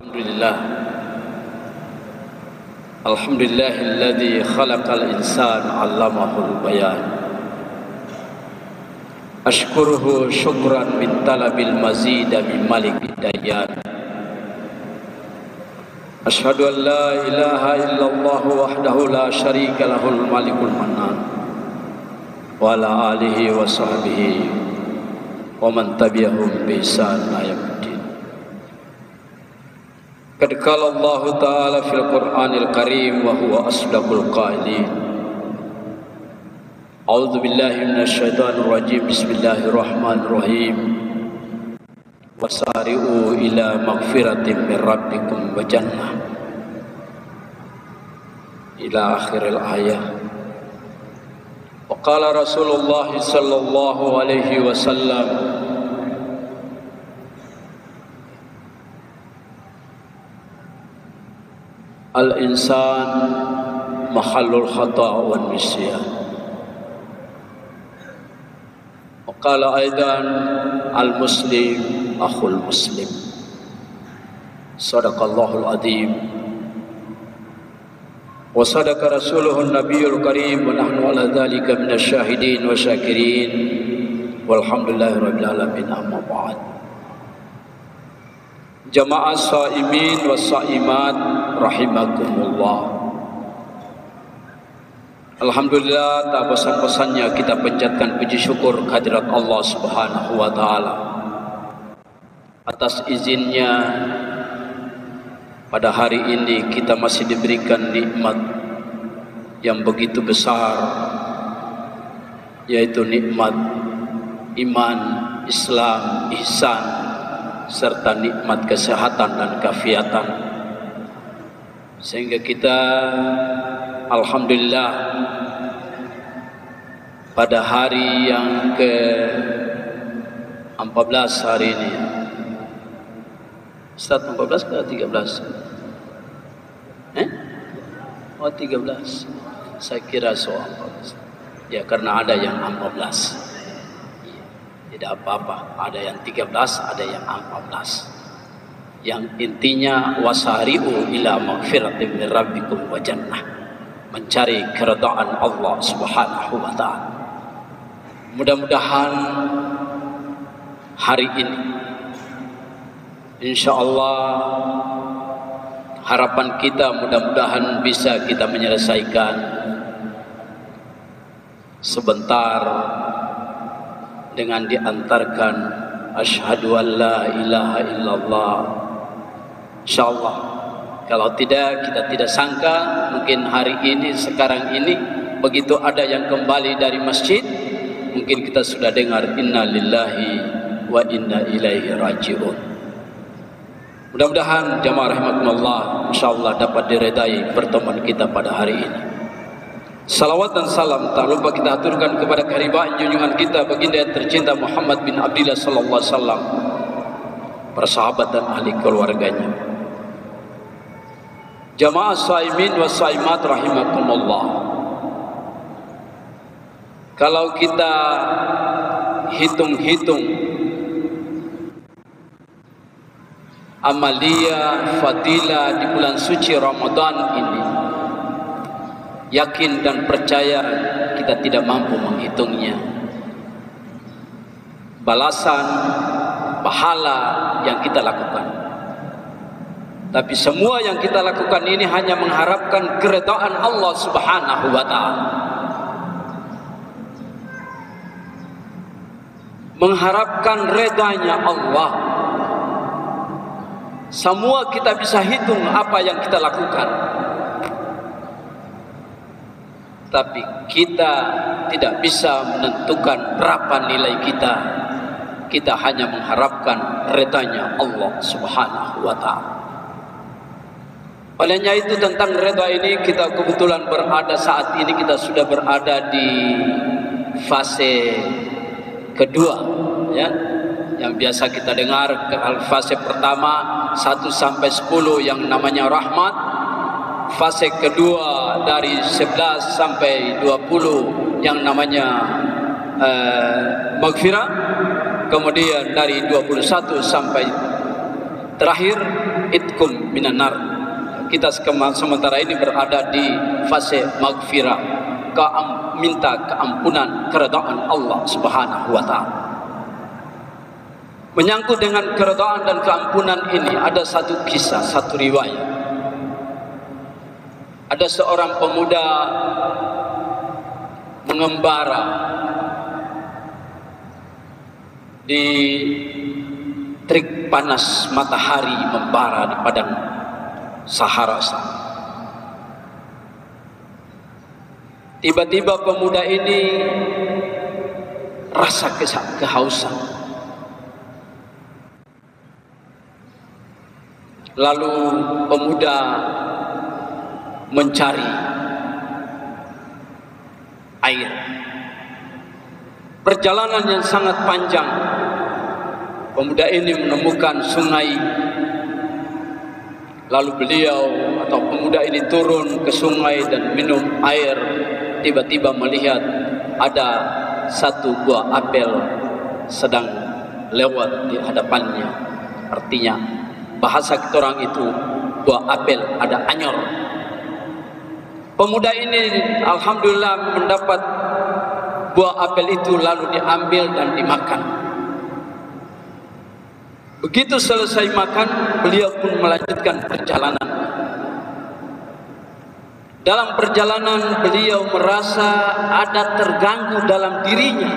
Alhamdulillah. Alhamdulillahilladzi khalaqal insana 'allamahul bayan. Ashkuruhu syukran min talabil mazida min malikid dayyan. Ashhadu an la ilaha illallah wahdahu la syarika lahul malikul mannan. Wa ala alihi wa sahbihi wa man tabi'ahum bi ihsan ila yaumil. Qad qala Allah Ta'ala fil Qur'anil Karim wa huwa asdaqul qailin. A'udzu billahi minasy syaithanir rajim. Bismillahirrahmanirrahim. Wasari'u ila maghfiratin min rabbikum wa jannah. Ila akhiril ayah. Wa qala Rasulullah sallallahu alaihi wasallam, al-insan mahallul khata' wan nisyan. Wa qala aidan al-muslim akhul muslim. Sadaqallahul azim. Wa sadaqa rasuluhun nabiyul karim wa nahnu ala dzalika minasy syahidin wa syakirin. Walhamdulillahirabbil alamin. Amma ba'd. Jamaah shaimin wa shaimat rahimakumullah. Alhamdulillah, tak bosan-bosannya kita panjatkan puji syukur kehadirat Allah Subhanahu wa taala atas izinnya pada hari ini kita masih diberikan nikmat yang begitu besar, yaitu nikmat iman, Islam, ihsan, serta nikmat kesehatan dan keafiatan, sehingga kita alhamdulillah pada hari yang ke-14 hari ini, Ustaz, 14 ke 13? Oh 13. Saya kira soal 14. Ya, karena ada yang 14. Tidak apa-apa, ada yang 13, ada yang 14. Yang intinya wasari'u ila maghfiratin min rabbikum wa jannah, mencari keridhaan Allah Subhanahu wa taala. Mudah-mudahan hari ini insyaallah harapan kita mudah-mudahan bisa kita menyelesaikan sebentar dengan diantarkan asyhadu an la ilaha illallah. Insyaallah, kalau tidak, kita tidak sangka mungkin hari ini, sekarang ini, begitu ada yang kembali dari masjid, mungkin kita sudah dengar inna lillahi wa inna ilaihi raji'un. Mudah-mudahan jamaah rahimakumullah insyaallah dapat diredai pertemuan kita pada hari ini. Salawat dan salam tak lupa kita aturkan kepada keharibaan junjungan kita baginda yang tercinta Muhammad bin Abdillah sallallahu alaihi wasallam, para sahabat dan ahli keluarganya. Jamaah shaimin wa shaimat rahimakumullah. Kalau kita hitung-hitung amalia fadilah di bulan suci Ramadan ini, yakin dan percaya kita tidak mampu menghitungnya. Balasan, pahala yang kita lakukan. Tapi semua yang kita lakukan ini hanya mengharapkan keridhaan Allah Subhanahu wa taala. Mengharapkan redanya Allah. Semua kita bisa hitung apa yang kita lakukan, tapi kita tidak bisa menentukan berapa nilai kita. Kita hanya mengharapkan redanya Allah Subhanahu wa taala. Olehnya itu, tentang reda ini kita kebetulan berada saat ini, kita sudah berada di fase kedua, ya. Yang biasa kita dengar fase pertama 1 sampai 10 yang namanya rahmat, fase kedua dari 11 sampai 20 yang namanya maghfirah, kemudian dari 21 sampai terakhir itkum minan nar. Kita sementara ini berada di fase maghfirah, minta keampunan, keredaan Allah Subhanahu wa taala. Menyangkut dengan keredaan dan keampunan ini ada satu kisah, satu riwayat. Ada seorang pemuda mengembara di terik panas matahari membara di padang Sahara. Tiba-tiba pemuda ini rasa kehausan. Lalu pemuda mencari air. Perjalanan yang sangat panjang. Pemuda ini menemukan sungai. Lalu beliau atau pemuda ini turun ke sungai dan minum air. Tiba-tiba melihat ada satu buah apel sedang lewat di hadapannya. Artinya bahasa kita orang itu buah apel ada anyor. Pemuda ini alhamdulillah mendapat buah apel itu, lalu diambil dan dimakan. Begitu selesai makan, beliau pun melanjutkan perjalanan. Dalam perjalanan beliau merasa ada terganggu dalam dirinya.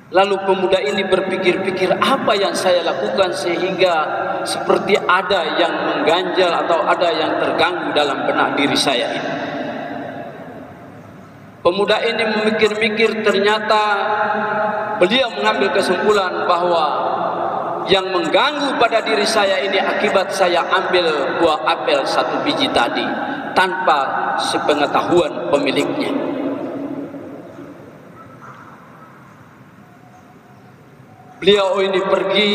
Lalu pemuda ini berpikir-pikir, apa yang saya lakukan sehingga seperti ada yang mengganjal atau ada yang terganggu dalam benak diri saya ini. Pemuda ini memikir-mikir, ternyata beliau mengambil kesimpulan bahwa yang mengganggu pada diri saya ini akibat saya ambil buah apel satu biji tadi tanpa sepengetahuan pemiliknya. Beliau ini pergi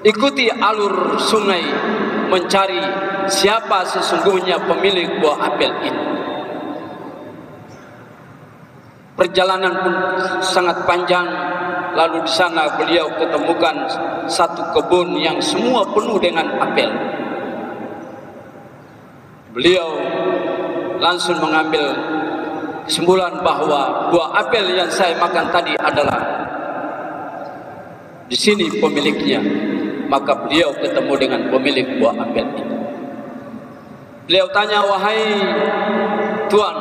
ikuti alur sungai mencari siapa sesungguhnya pemilik buah apel ini. Perjalanan pun sangat panjang. Lalu di sana beliau ketemukan satu kebun yang semua penuh dengan apel. Beliau langsung mengambil kesimpulan bahwa buah apel yang saya makan tadi adalah di sini pemiliknya. Maka beliau ketemu dengan pemilik buah apel itu. Beliau tanya, wahai Tuan,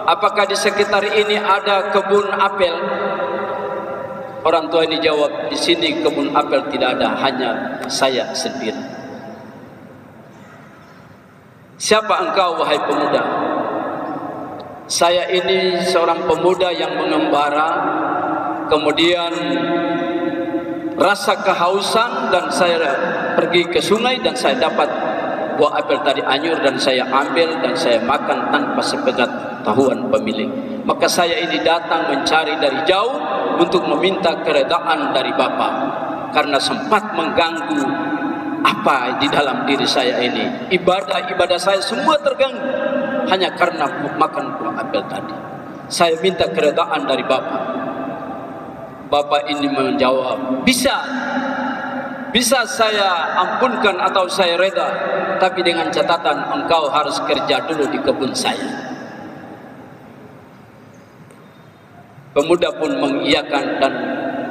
apakah di sekitar ini ada kebun apel? Orang tua ini jawab, di sini kebun apel tidak ada, hanya saya sendiri. Siapa engkau wahai pemuda? Saya ini seorang pemuda yang mengembara, kemudian rasa kehausan dan saya pergi ke sungai dan saya dapat buah apel tadi anyur dan saya ambil dan saya makan tanpa sepengetahuan pemilik. Maka saya ini datang mencari dari jauh untuk meminta keredaan dari Bapak karena sempat mengganggu apa di dalam diri saya ini. Ibadah saya semua terganggu hanya karena makan buah apel tadi. Saya minta keredaan dari Bapak. Bapak ini menjawab, bisa saya ampunkan atau saya reda, tapi dengan catatan engkau harus kerja dulu di kebun saya. Pemuda pun mengiyakan dan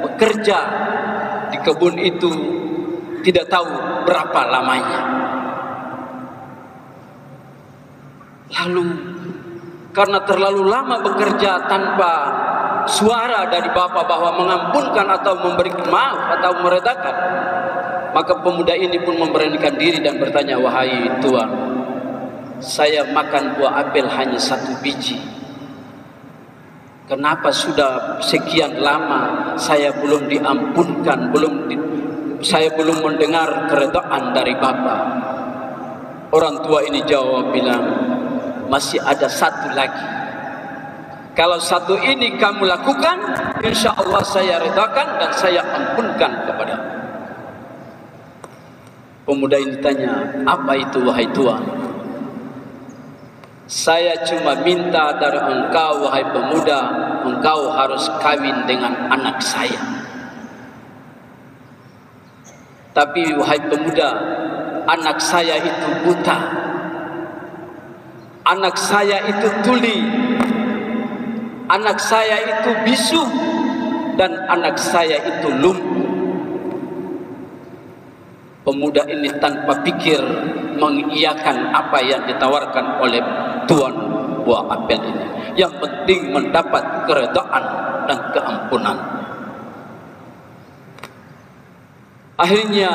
bekerja di kebun itu tidak tahu berapa lamanya. Lalu karena terlalu lama bekerja tanpa suara dari Bapak bahwa mengampunkan atau memberikan maaf atau meredakan, maka pemuda ini pun memberanikan diri dan bertanya, wahai Tuan, saya makan buah apel hanya satu biji. Kenapa sudah sekian lama saya belum diampunkan, saya belum mendengar keredaan dari Bapak? Orang tua ini jawab bilang, masih ada satu lagi. Kalau satu ini kamu lakukan, insya Allah saya redakan dan saya ampunkan kepada. Pemuda ini tanya, apa itu wahai Tuan? Saya cuma minta dari engkau wahai pemuda, engkau harus kawin dengan anak saya. Tapi wahai pemuda, anak saya itu buta, anak saya itu tuli, anak saya itu bisu, dan anak saya itu lumpuh. Pemuda ini tanpa pikir mengiyakan apa yang ditawarkan oleh tuan buah apel ini. Yang penting mendapat keredaan dan keampunan. Akhirnya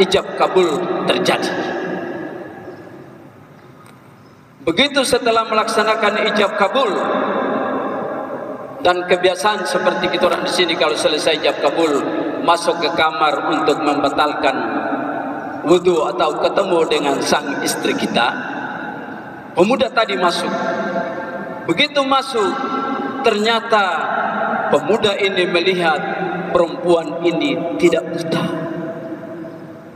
ijab kabul terjadi. Begitu setelah melaksanakan ijab kabul, dan kebiasaan seperti kita orang di sini kalau selesai ijab kabul masuk ke kamar untuk membatalkan wudu atau ketemu dengan sang istri kita. Pemuda tadi masuk. Begitu masuk, ternyata pemuda ini melihat perempuan ini tidak buta,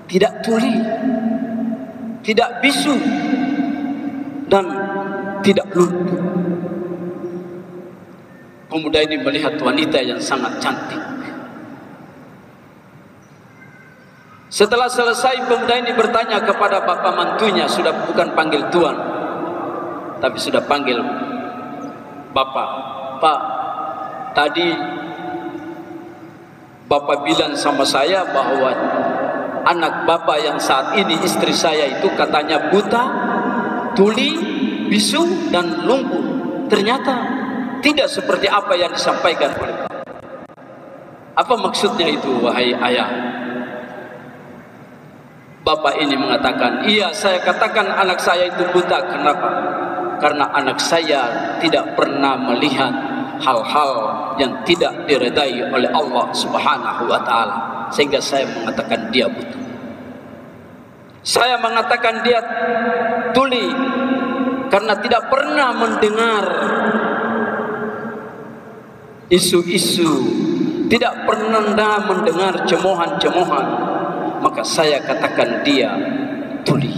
tidak tuli, tidak bisu, dan tidak lumpuh. Pemuda ini melihat wanita yang sangat cantik. Setelah selesai, pemuda ini bertanya kepada bapak mantunya, sudah bukan panggil tuan, tapi sudah panggil bapak. Pak, tadi bapak bilang sama saya bahwa anak bapak yang saat ini istri saya itu katanya buta, tuli, bisu, dan lumpuh. Ternyata tidak seperti apa yang disampaikan oleh bapak. Apa maksudnya itu, wahai ayah? Bapak ini mengatakan, iya, saya katakan anak saya itu buta. Kenapa? Karena anak saya tidak pernah melihat hal-hal yang tidak diredai oleh Allah Subhanahu wa ta'ala, sehingga saya mengatakan dia buta. Saya mengatakan dia tuli karena tidak pernah mendengar isu-isu, tidak pernah mendengar cemohan-cemohan. Maka saya katakan dia tuli.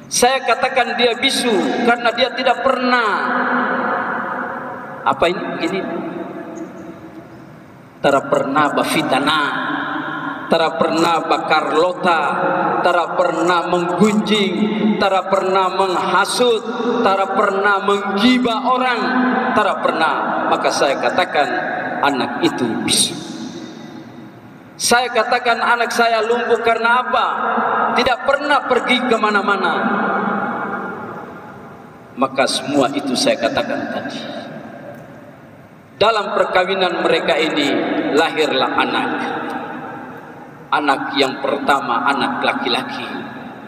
Saya katakan dia bisu karena dia tidak pernah apa ini tara pernah bafitana, tara pernah bakar lota, tara pernah menggunjing, tara pernah menghasut, tara pernah menggibah orang, tara pernah. Maka saya katakan anak itu bisu. Saya katakan anak saya lumpuh karena apa? Tidak pernah pergi kemana-mana. Maka semua itu saya katakan tadi. Dalam perkawinan mereka ini lahirlah anak. Anak yang pertama anak laki-laki.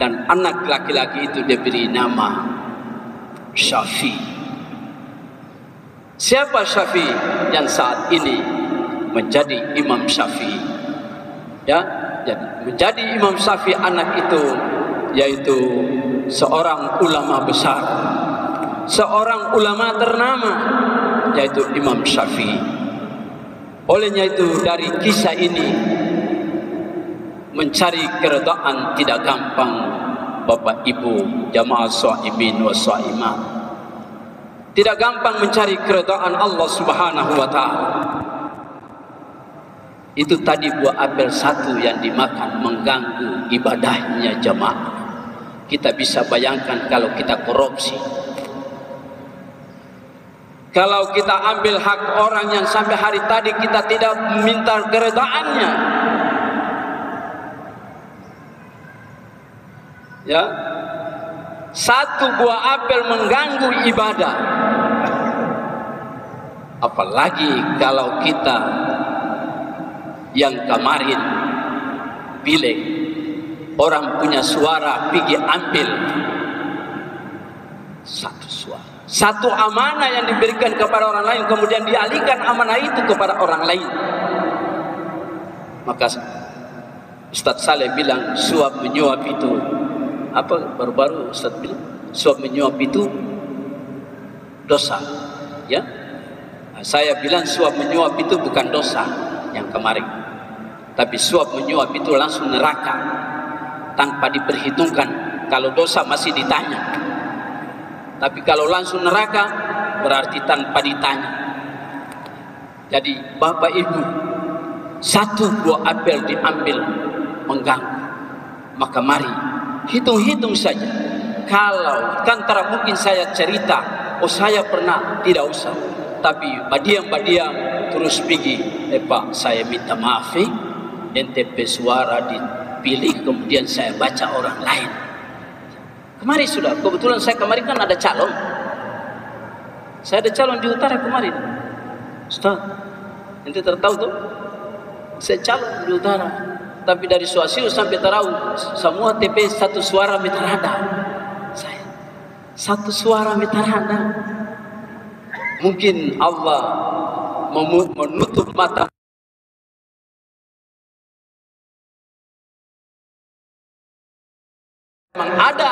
Dan anak laki-laki itu diberi nama Syafi. Siapa Syafi? Yang saat ini menjadi Imam Syafi. Ya, jadi menjadi Imam Syafi anak itu yaitu seorang ulama besar, seorang ulama ternama, yaitu Imam Syafi. Olehnya itu dari kisah ini mencari keredaan tidak gampang, Bapak Ibu jamaah shaimin wa shaimat. Tidak gampang mencari keredaan Allah Subhanahu wa ta'ala. Itu tadi buah apel satu yang dimakan mengganggu ibadahnya jamaah. Kita bisa bayangkan kalau kita korupsi, kalau kita ambil hak orang yang sampai hari tadi kita tidak minta keredaannya, ya, satu buah apel mengganggu ibadah. Apalagi kalau kita yang kemarin pilih orang punya suara pergi ambil satu suara, satu amanah yang diberikan kepada orang lain, kemudian dialihkan amanah itu kepada orang lain. Maka Ustaz Saleh bilang suap menyuap itu apa, baru-baru Ustaz bilang suap menyuap itu dosa, ya. Saya bilang suap menyuap itu bukan dosa yang kemarin. Tapi suap menyuap itu langsung neraka tanpa diperhitungkan. Kalau dosa masih ditanya, tapi kalau langsung neraka berarti tanpa ditanya. Jadi Bapak Ibu, satu buah apel diambil mengganggu. Maka mari hitung-hitung saja. Kalau kantara mungkin saya cerita, oh saya pernah, tidak usah. Tapi badiang-badiang terus pergi, Pak saya minta maaf, ente suara dipilih kemudian saya baca orang lain. Kemarin sudah, kebetulan saya kemarin kan ada calon. Saya ada calon di utara kemarin. Ustaz, ente tertahu tuh? Saya calon di utara. Tapi dari Suasiu sampai Tarau semua TP satu suara metarada. Saya satu suara metarada. Mungkin Allah menutup mata. Memang ada